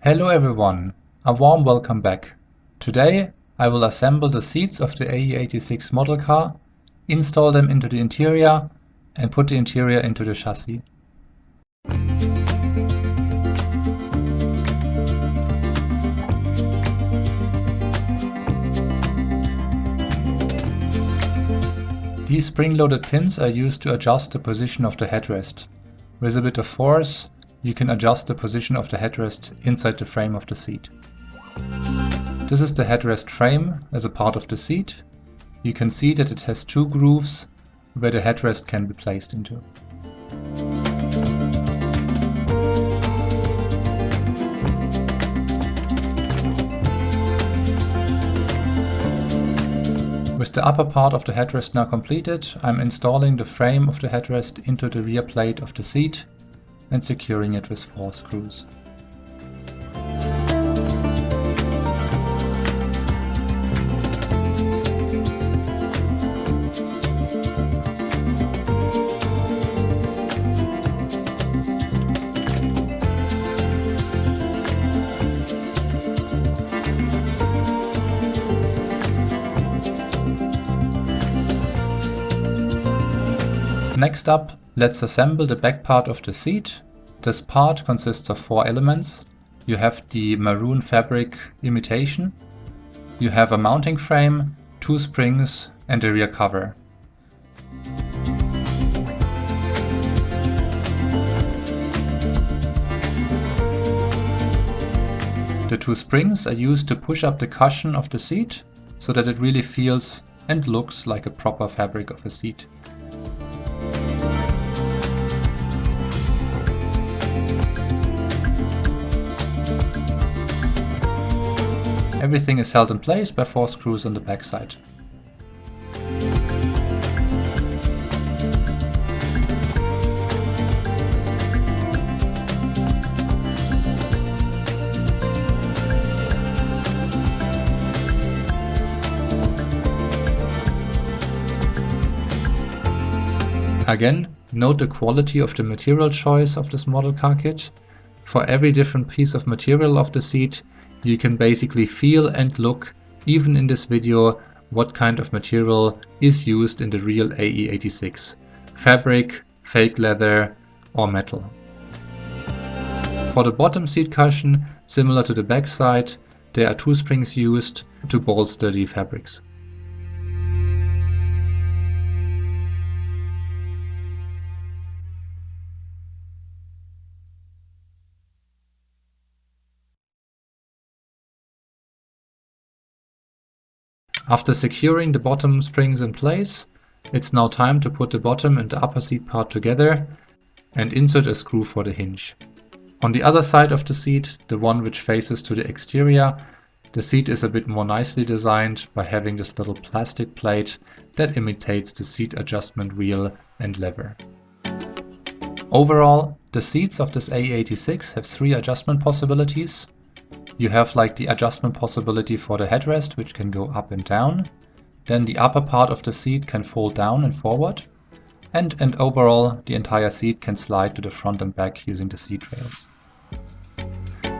Hello everyone, a warm welcome back. Today I will assemble the seats of the AE86 model car, install them into the interior and put the interior into the chassis. These spring-loaded pins are used to adjust the position of the headrest. With a bit of force, you can adjust the position of the headrest inside the frame of the seat. This is the headrest frame as a part of the seat. You can see that it has two grooves where the headrest can be placed into. With the upper part of the headrest now completed, I'm installing the frame of the headrest into the rear plate of the seat and securing it with 4 screws. Next up, let's assemble the back part of the seat. This part consists of 4 elements. You have the maroon fabric imitation, you have a mounting frame, 2 springs and a rear cover. The 2 springs are used to push up the cushion of the seat so that it really feels and looks like a proper fabric of a seat. Everything is held in place by 4 screws on the back side. Again, note the quality of the material choice of this model car kit. For every different piece of material of the seat, you can basically feel and look, even in this video, what kind of material is used in the real AE86. Fabric, fake leather or metal. For the bottom seat cushion, similar to the back side, there are 2 springs used to bolster the fabrics. After securing the bottom springs in place, it's now time to put the bottom and the upper seat part together and insert a screw for the hinge. On the other side of the seat, the one which faces to the exterior, the seat is a bit more nicely designed by having this little plastic plate that imitates the seat adjustment wheel and lever. Overall, the seats of this AE86 have 3 adjustment possibilities. You have like the adjustment possibility for the headrest, which can go up and down. Then the upper part of the seat can fold down and forward. And overall, the entire seat can slide to the front and back using the seat rails.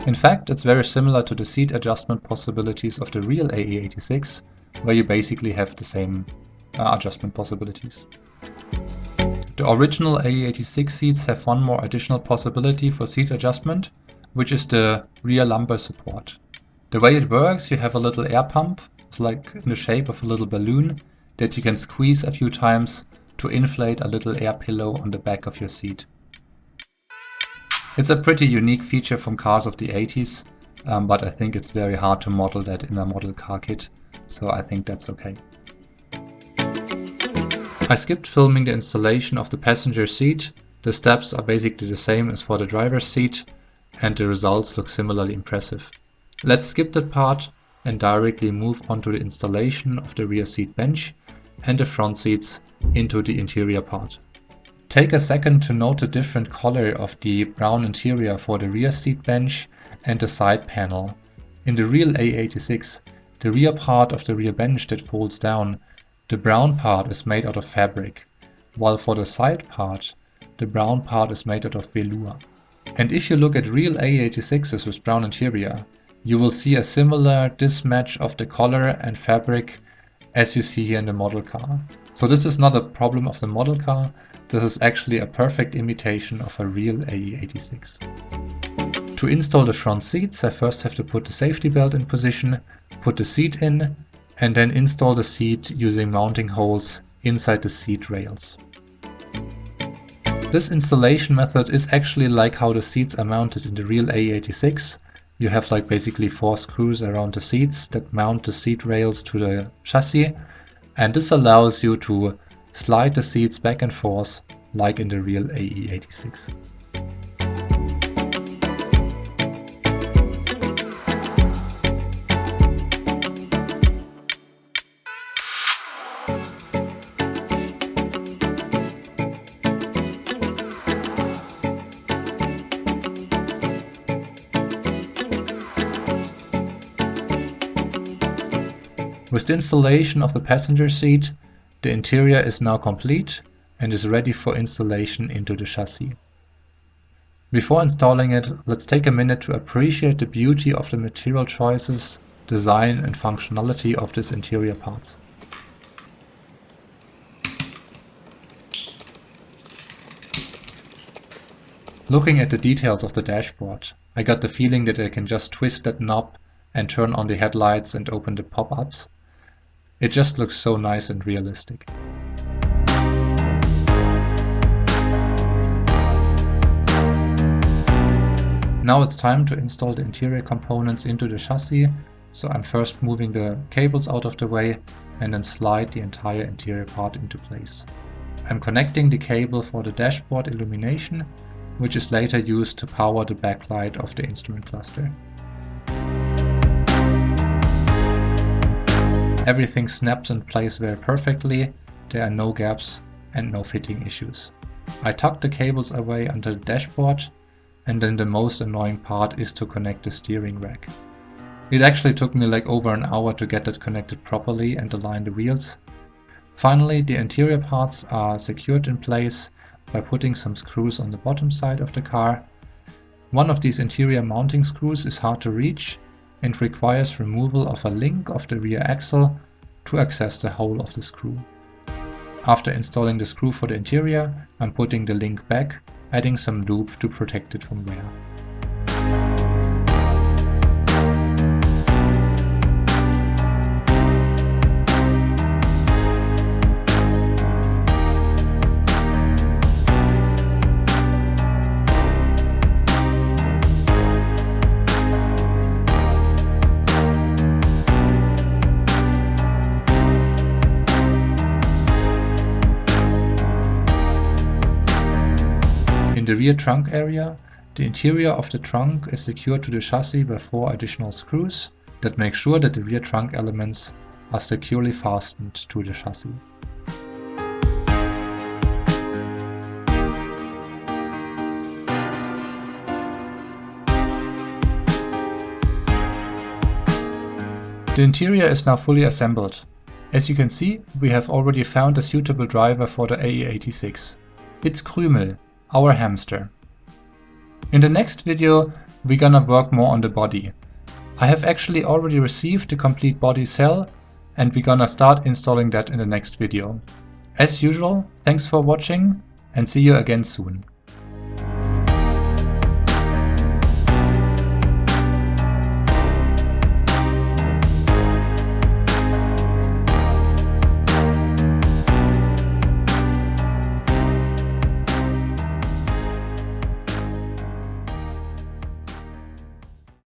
In fact, it's very similar to the seat adjustment possibilities of the real AE86, where you basically have the same adjustment possibilities. The original AE86 seats have one more additional possibility for seat adjustment, which is the rear lumbar support. The way it works, you have a little air pump, it's like in the shape of a little balloon, that you can squeeze a few times to inflate a little air pillow on the back of your seat. It's a pretty unique feature from cars of the 80s, but I think it's very hard to model that in a model car kit, so I think that's okay. I skipped filming the installation of the passenger seat. The steps are basically the same as for the driver's seat, and the results look similarly impressive. Let's skip that part and directly move on to the installation of the rear seat bench and the front seats into the interior part. Take a second to note the different color of the brown interior for the rear seat bench and the side panel. In the real AE86, the rear part of the rear bench that folds down, the brown part is made out of fabric, while for the side part, the brown part is made out of velour. And if you look at real AE86s with brown interior, you will see a similar mismatch of the color and fabric as you see here in the model car. So this is not a problem of the model car, this is actually a perfect imitation of a real AE86. To install the front seats, I first have to put the safety belt in position, put the seat in, and then install the seat using mounting holes inside the seat rails. This installation method is actually like how the seats are mounted in the real AE86. You have like basically 4 screws around the seats that mount the seat rails to the chassis, and this allows you to slide the seats back and forth like in the real AE86. With the installation of the passenger seat, the interior is now complete and is ready for installation into the chassis. Before installing it, let's take a minute to appreciate the beauty of the material choices, design and functionality of these interior parts. Looking at the details of the dashboard, I got the feeling that I can just twist that knob and turn on the headlights and open the pop-ups. It just looks so nice and realistic. Now it's time to install the interior components into the chassis, so I'm first moving the cables out of the way and then slide the entire interior part into place. I'm connecting the cable for the dashboard illumination, which is later used to power the backlight of the instrument cluster. Everything snaps in place very perfectly, there are no gaps and no fitting issues. I tuck the cables away under the dashboard, and then the most annoying part is to connect the steering rack. It actually took me like over an hour to get that connected properly and align the wheels. Finally, the interior parts are secured in place by putting some screws on the bottom side of the car. One of these interior mounting screws is hard to reach and requires removal of a link of the rear axle to access the hole of the screw. After installing the screw for the interior, I'm putting the link back, adding some lube to protect it from wear. In the rear trunk area, the interior of the trunk is secured to the chassis by 4 additional screws that make sure that the rear trunk elements are securely fastened to the chassis. The interior is now fully assembled. As you can see, we have already found a suitable driver for the AE86. It's Krümel, our hamster. In the next video, we're gonna work more on the body. I have actually already received the complete body cell, and we're gonna start installing that in the next video. As usual, thanks for watching and see you again soon.